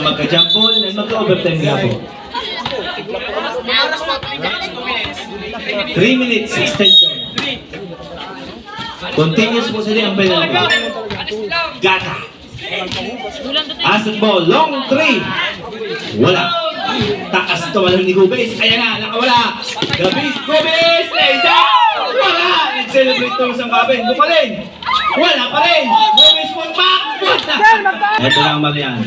magka-jump ball and magka-overtime nga po. 3 minutes extension. Continuous po sila ang penalty. Gata. Asset ball, long 3. Wala. Takas ito, walang ni Gubes. Ayan na, nakawala. Gabis, Gubes! Isa! Wala! Nag-celebrate ito isang kabin. Bukалin! Wala pa rin! Gubes mo back! Ito lang Marian.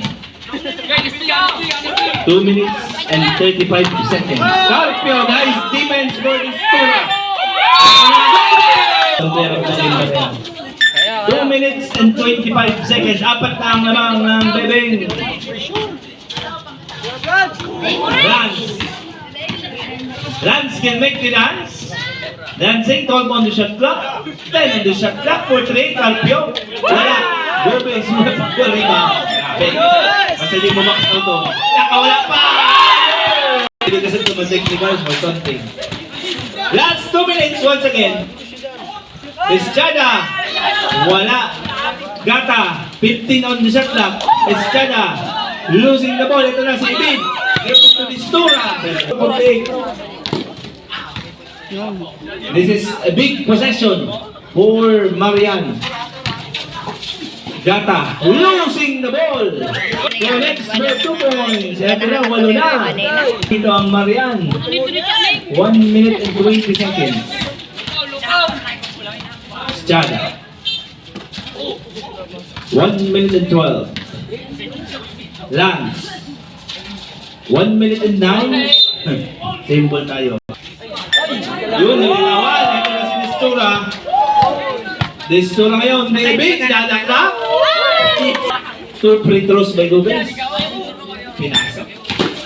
2 minutes and 35 seconds. Carpio, nice defense for this Tura. 2 minutes and 25 seconds. Apat na ang lamang ng Bebeng. Lance can make the dance. Dancing, 12 on the shot clock. 10 on the shot clock for 3. Carpio. Wala. Gomez mo na pagkuriba. Kasi di mo max out to. Nakawala pa! Hindi kasi tumatechnical for something. Last 2 minutes once again. Estrada. Wala. Gata. 15 on the shot clock. Estrada. Losing the ball. Ito na si Ibin. Give it to Distura. This is a big possession for Marian. Gata losing the ball. So next, 2 points. Ito na, 8 na. Dito ang Marian. 1 minute and 20 seconds. Estrada. 1 minute and 12. Lance. 1 minute and 9. Same ball tayo. Yun, nilinawan. Ito na si Distura. Distura ngayon. Maybe, dadakdak. 2 free throws by Gomez. Pinasok.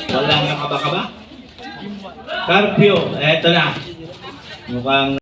Walang nakaba-kaba. Carpio. Ito na. Mukhang